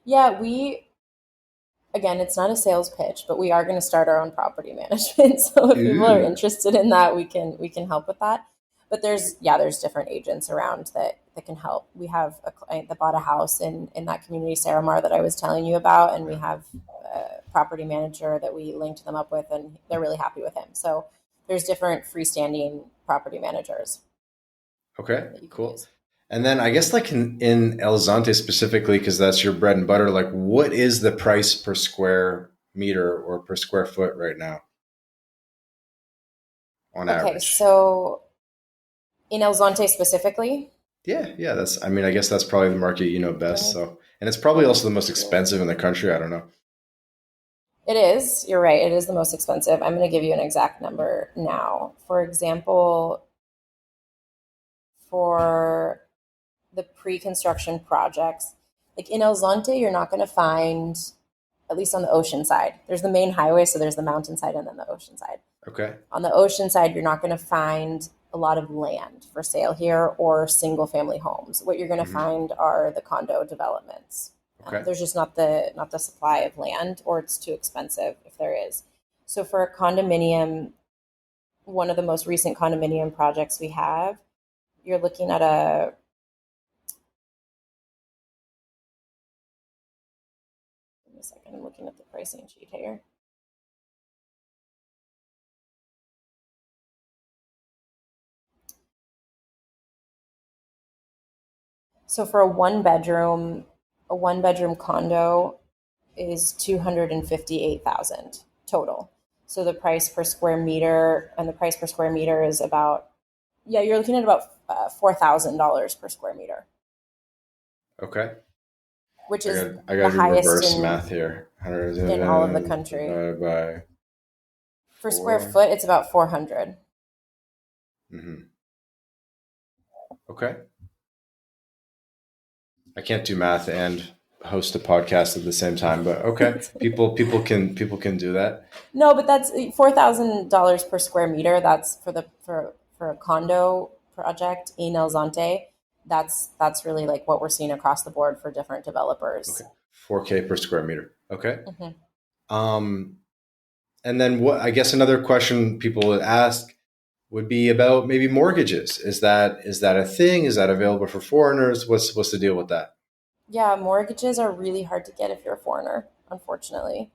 Yeah, again, it's not a sales pitch, but we are going to start our own property management. So if people are interested in that, we can help with that. But there's different agents around that can help. We have a client that bought a house in that community, Saramar, that I was telling you about, and we have a property manager that we linked them up with, and they're really happy with him. So there's different freestanding property managers. Okay, cool. Use. And then I guess like in El Zonte specifically, because that's your bread and butter, like what is the price per square meter or per square foot right now on average? Okay, so in El Zonte specifically? Yeah. I guess that's probably the market you know best. So, and it's probably also the most expensive in the country. I don't know. It is. You're right. It is the most expensive. I'm going to give you an exact number now. For example, for the pre-construction projects, like in El Zonte, you're not going to find, at least on the ocean side, there's the main highway, so there's the mountain side and then the ocean side. Okay. On the ocean side, you're not going to find a lot of land for sale here or single family homes. What you're going to find are the condo developments. Okay. There's just not the supply of land, or it's too expensive if there is. So for a condominium, one of the most recent condominium projects we have, you're looking at a Give me a second, I'm looking at the pricing sheet here. So for a one bedroom condo is $258,000 total. So the price per square meter, is about, you're looking at about $4,000 per square meter. Okay. Which is I got the highest reverse math here. In all of the country. By for square foot, it's about 400. Mm-hmm. Okay. I can't do math and host a podcast at the same time, but okay, people can do that. No, but that's $4,000 per square meter. That's for a condo project in El Zonte. That's really like what we're seeing across the board for different developers. Okay, 4K per square meter. Okay. Mm-hmm. And then what? I guess another question people would ask would be about maybe mortgages. Is that a thing? Is that available for foreigners? What's the deal with that? Yeah, mortgages are really hard to get if you're a foreigner, unfortunately.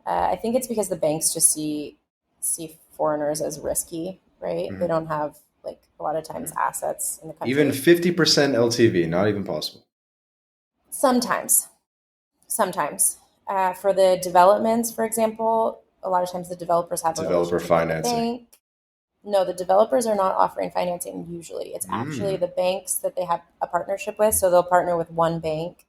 I think it's because the banks just see see foreigners as risky, right? They don't have like a lot of times assets in the country. Even 50% LTV, not even possible. Sometimes. For the developments, for example, a lot of times the developers have a Developer relationship with the financing. bank. No, the developers are not offering financing usually. It's actually the banks that they have a partnership with. So they'll partner with one bank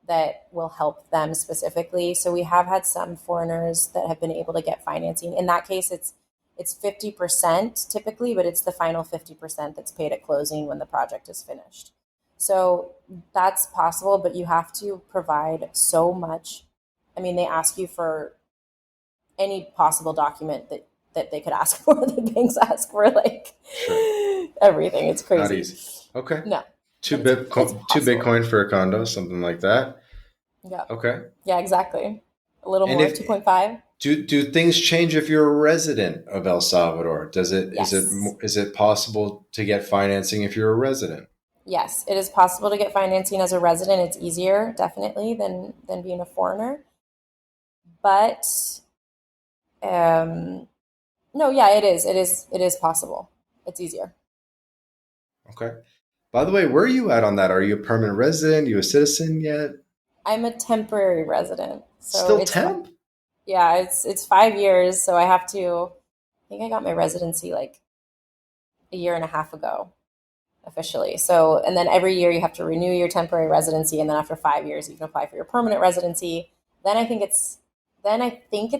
that will help them specifically. So we have had some foreigners that have been able to get financing. In that case, it's 50% typically, but it's the final 50% that's paid at closing when the project is finished. So that's possible, but you have to provide so much. I mean, they ask you for any possible document that they could ask for. The banks ask for like everything. It's crazy. Not easy. Okay. No. Two Bitcoin for a condo, something like that. Yeah. Okay. Yeah, exactly. A little And more, if 2.5. Do things change if you're a resident of El Salvador? Yes. Is it possible to get financing if you're a resident? Yes, it is possible to get financing as a resident. It's easier, definitely, than being a foreigner. But no, yeah, it is. It is possible. It's easier. Okay. By the way, where are you at on that? Are you a permanent resident? You a citizen yet? I'm a temporary resident. So Still temp? Yeah, it's 5 years, so I have to. I think I got my residency like a year and a half ago, officially. So, and then every year you have to renew your temporary residency, and then after 5 years you can apply for your permanent residency. Then I think it's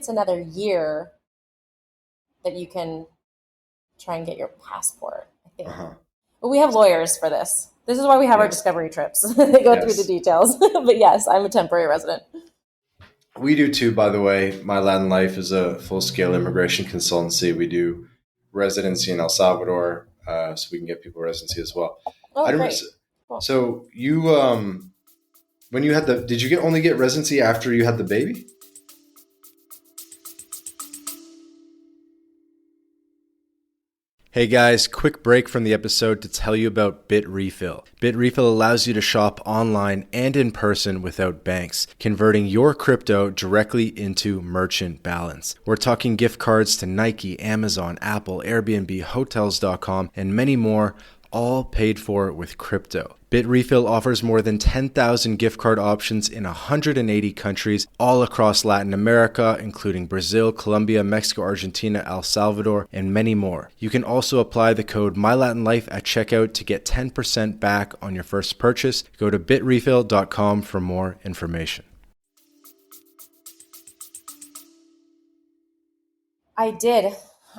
another year that you can try and get your passport, I think. But we have lawyers for this. This is why we have our discovery trips. They go through the details. But yes, I'm a temporary resident. We do too, by the way. MyLatinLife is a full-scale immigration consultancy. We do residency in El Salvador, so we can get people residency as well. Oh, great. Cool. So you, when you had did you only get residency after you had the baby? Hey guys, quick break from the episode to tell you about BitRefill. BitRefill allows you to shop online and in person without banks, converting your crypto directly into merchant balance. We're talking gift cards to Nike, Amazon, Apple, Airbnb, Hotels.com, and many more, all paid for with crypto. BitRefill offers more than 10,000 gift card options in 180 countries all across Latin America, including Brazil, Colombia, Mexico, Argentina, El Salvador, and many more. You can also apply the code MyLatinLife at checkout to get 10% back on your first purchase. Go to bitrefill.com for more information. I did.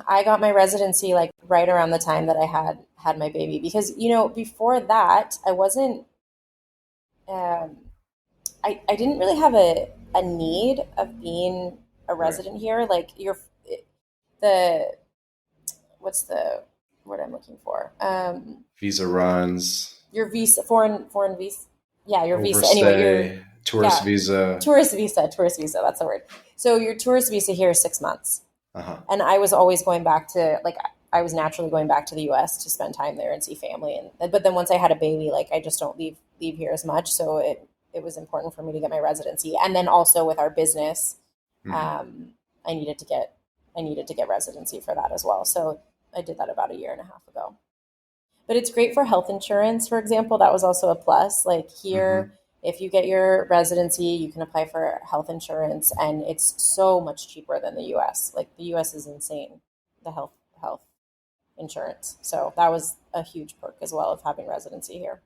I got my residency like right around the time that I had my baby, because before that I wasn't I didn't really have a need of being a resident here. Like what's the word I'm looking for? Visa runs. Your visa, foreign visa. Yeah, your overstay, visa. Anyway, your tourist visa. Tourist visa. That's the word. So your tourist visa here is 6 months. And I was always going back to, like, I was naturally going back to the U.S. to spend time there and see family. But then once I had a baby, like, I just don't leave here as much. So it was important for me to get my residency. And then also with our business, I needed to get residency for that as well. So I did that about a year and a half ago. But it's great for health insurance, for example. That was also a plus. Like here, if you get your residency, you can apply for health insurance, and it's so much cheaper than the U.S. Like the U.S. is insane, the health insurance. So that was a huge perk as well of having residency here.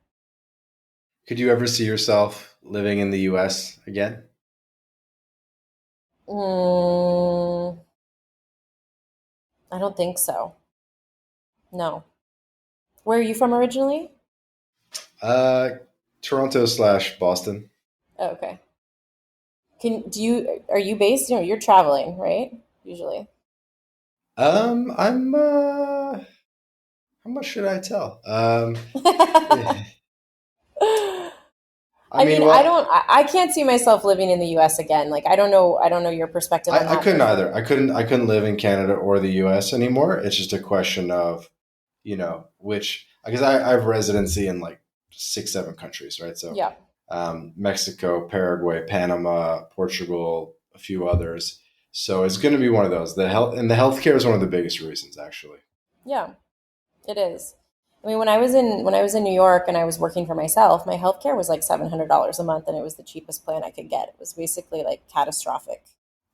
Could you ever see yourself living in the U.S. again? I don't think so. No. Where are you from originally? Toronto/Boston. Oh, okay. Are you based? You're traveling, right? Usually. I'm how much should I tell? I can't see myself living in the US again. Like I don't know your perspective on that. I couldn't either. I couldn't live in Canada or the US anymore. It's just a question of, which, because I have residency in like 6-7 countries, right? So Mexico, Paraguay, Panama, Portugal, a few others. So it's going to be one of those. The healthcare is one of the biggest reasons, actually. Yeah, it is. I mean, when I was in New York and I was working for myself, my healthcare was like $700 a month, and it was the cheapest plan I could get. It was basically like catastrophic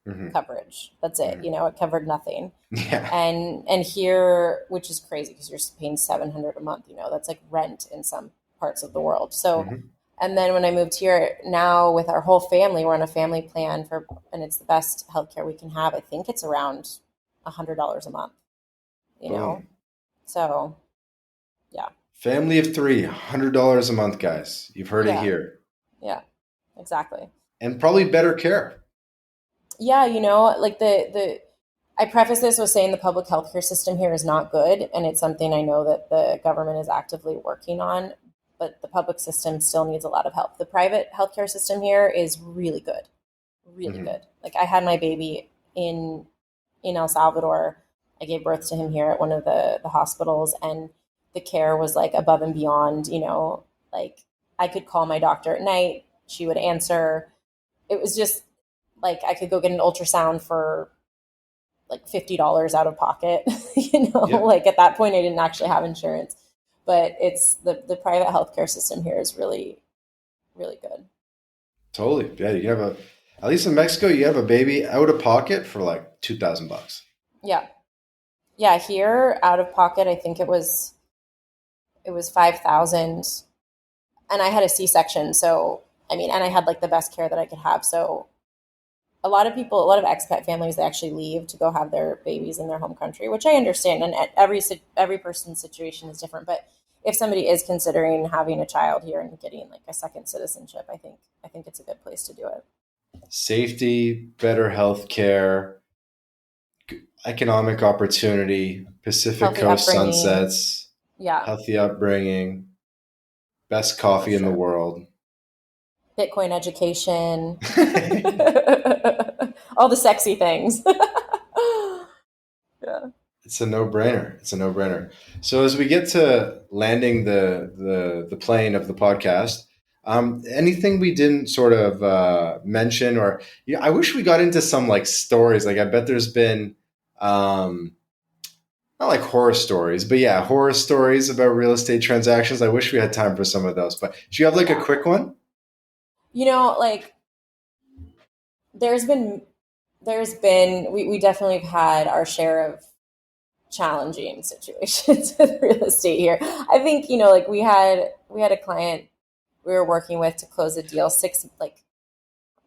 Hmm. coverage. That's it. Hmm. It covered nothing. Yeah. And here, which is crazy because you're paying 700 a month. That's like rent in some parts of the world. So, Hmm. and then when I moved here, now with our whole family, we're on a family plan and it's the best healthcare we can have. I think it's around $100 a month. You know, Boom. so yeah, Family of three, $100 a month, guys. You've heard it yeah, here. yeah, exactly. And probably better care. Yeah, like I preface this with saying the public healthcare system here is not good, and it's something I know that the government is actively working on, but the public system still needs a lot of help. The private healthcare system here is really good, really Hmm. good. Like I had my baby in El Salvador. I gave birth to him here at one of the hospitals, and the care was like above and beyond. Like I could call my doctor at night, she would answer. It was just like I could go get an ultrasound for like $50 out of pocket. Yeah, Like at that point I didn't actually have insurance. But it's the private healthcare system here is really, really good. totally. Yeah, you have at least in Mexico, you have a baby out of pocket for like $2,000. Yeah. Yeah, here out of pocket I think it was 5,000, and I had a C-section, so I mean, and I had like the best care that I could have. So a lot of people, a lot of expat families, they actually leave to go have their babies in their home country, which I understand. And every person's situation is different. But if somebody is considering having a child here and getting like a second citizenship, I think it's a good place to do it. Safety, better health care, economic opportunity, Pacific Healthy Coast upbringing, sunsets, yeah, healthy upbringing, best for coffee in the sure. world. Bitcoin education, all the sexy things. Yeah. It's a no-brainer. It's a no-brainer. So as we get to landing the plane of the podcast, anything we didn't sort of mention, or I wish we got into some like stories. Like I bet there's been not like horror stories, but yeah, horror stories about real estate transactions. I wish we had time for some of those. But do you have like a Yeah. quick one? Like there's been we definitely have had our share of challenging situations with real estate here. I think, like we had a client we were working with to close a deal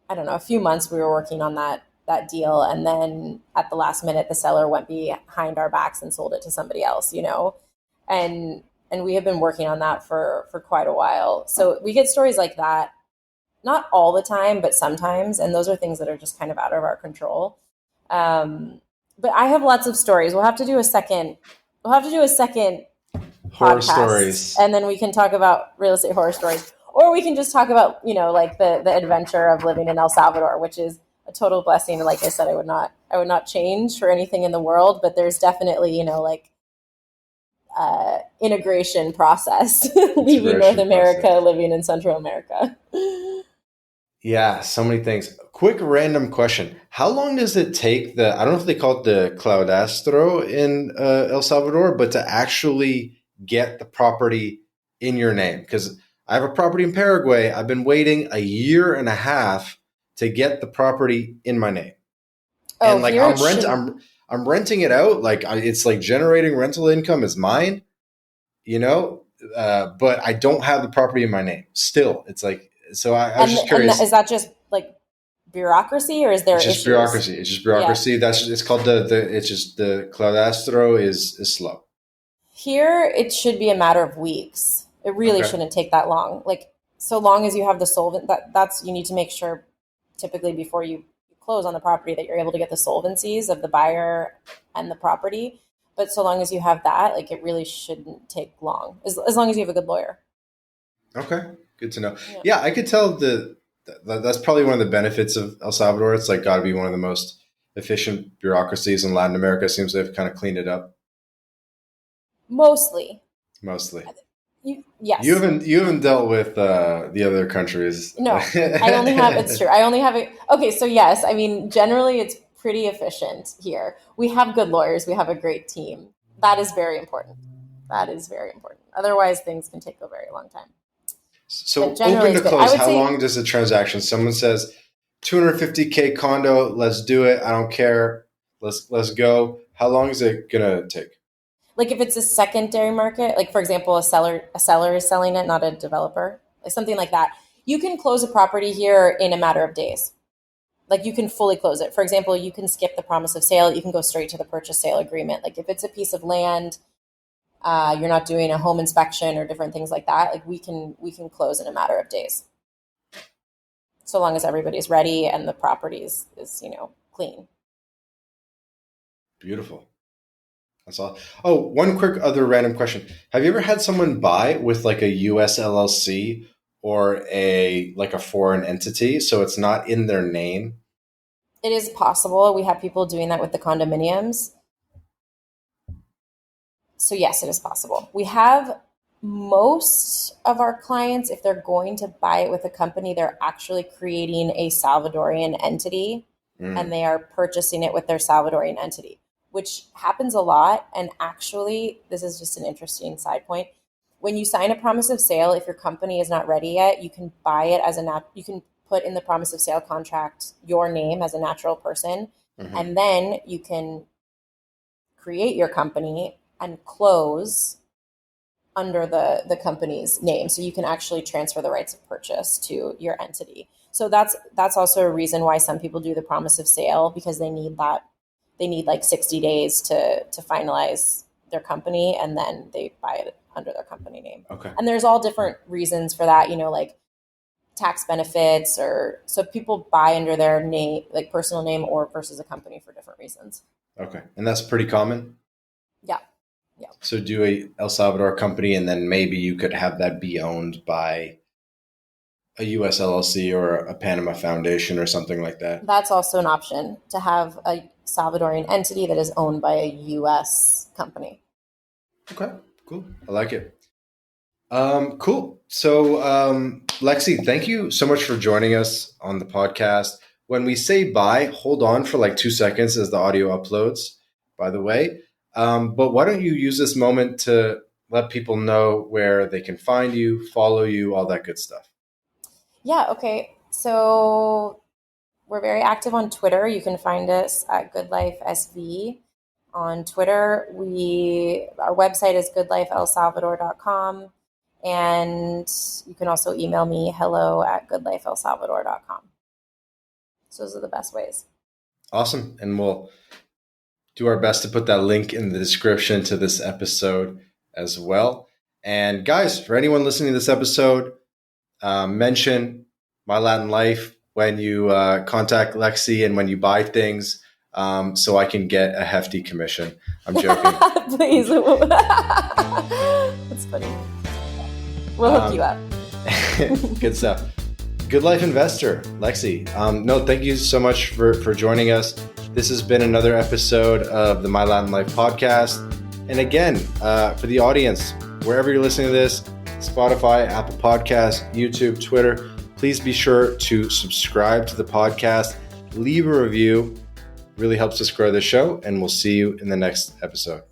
I don't know, a few months we were working on that deal, and then at the last minute the seller went behind our backs and sold it to somebody else. And we have been working on that for quite a while. So we get stories like that, not all the time, but sometimes, and those are things that are just kind of out of our control. Um, but I have lots of stories. We'll have to do a second Horror podcast, stories. and then we can talk about real estate horror stories, or we can just talk about like the adventure of living in El Salvador, which is a total blessing. And like I said, I would not change for anything in the world, but there's definitely like integration process leaving North Integration America, process. living in Central America. Yeah, so many things. Quick random question. How long does it take I don't know if they call it the Claudastro in El Salvador, but to actually get the property in your name? Because I have a property in Paraguay. I've been waiting a year and a half to get the property in my name. Oh, And like here it shouldn't. I'm renting it out. Like it's like generating rental income is mine, you know, but I don't have the property in my name still. It's like, so I was just And curious. is that just like bureaucracy, or is there It's just issues? bureaucracy. It's just Yeah. bureaucracy. It's called it's just the Claudastro is slow. Here, it should be a matter of weeks. It really Okay. shouldn't take that long. Like, so long as you have the solvent, that's you need to make sure, typically before you close on the property, that you're able to get the solvencies of the buyer and the property. But so long as you have that, like, it really shouldn't take long, as long as you have a good lawyer. Okay. Good to know. Yeah. Yeah, I could tell that's probably one of the benefits of El Salvador. It's like got to be one of the most efficient bureaucracies in Latin America. It seems they've kind of cleaned it up Mostly. mostly. Yes. You haven't dealt with the other countries. No, I only have, it's true. I only have it. Okay. So yes, I mean, generally pretty efficient here. We have good lawyers. We have a great team. That is very important. That is very important. Otherwise, things can take a very long time. So open to close, how long does the transaction? Someone says, 250K condo, let's do it. I don't care. Let's go. How long is it gonna take? Like if it's a secondary market, like for example, a seller is selling it, not a developer, like something like that. You can close a property here in a matter of days. Like you can fully close it. For example, you can skip the promise of sale. You can go straight to the purchase sale agreement. Like if it's a piece of land, you're not doing a home inspection or different things like that. Like we can close in a matter of days, so long as everybody's ready and the property is clean. Beautiful. That's all. Oh, one quick other random question. Have you ever had someone buy with like a US LLC or a foreign entity, so it's not in their name? It is possible. We have people doing that with the condominiums. So yes, it is possible. We have most of our clients, if they're going to buy it with a company, they're actually creating a Salvadorian entity and they are purchasing it with their Salvadorian entity, which happens a lot. And actually, this is just an interesting side point. When you sign a promise of sale, if your company is not ready yet, you can buy it you can put in the promise of sale contract your name as a natural person, and then you can create your company and close under the company's name. So you can actually transfer the rights of purchase to your entity. So that's also a reason why some people do the promise of sale, because they need like 60 days to finalize their company, and then they buy it under their company name. Okay. And there's all different reasons for that, like tax benefits, or so people buy under their name, like personal name or versus a company for different reasons. Okay. And that's pretty common? Yeah. Yeah. So do a El Salvador company, and then maybe you could have that be owned by a US LLC or a Panama Foundation or something like that. That's also an option, to have a Salvadorian entity that is owned by a US company. Okay, cool. I like it. Cool. So, Lexi, thank you so much for joining us on the podcast. When we say bye, hold on for like 2 seconds as the audio uploads, by the way. But why don't you use this moment to let people know where they can find you, follow you, all that good stuff. Yeah, okay. So we're very active on Twitter. You can find us at Goodlife SV on Twitter. Our website is goodlifeelsalvador.com. And you can also email me hello@goodlifeelsalvador.com. So those are the best ways. Awesome. And we'll do our best to put that link in the description to this episode as well. And guys, for anyone listening to this episode, mention MyLatinLife when you contact Lexi and when you buy things, so I can get a hefty commission. I'm joking. Please. That's funny. We'll hook you up. Good stuff. Good Life Investor, Lexi. No, thank you so much for joining us. This has been another episode of the MyLatinLife podcast. And again, for the audience, wherever you're listening to this, Spotify, Apple Podcasts, YouTube, Twitter, please be sure to subscribe to the podcast, leave a review. Really helps us grow the show, and we'll see you in the next episode.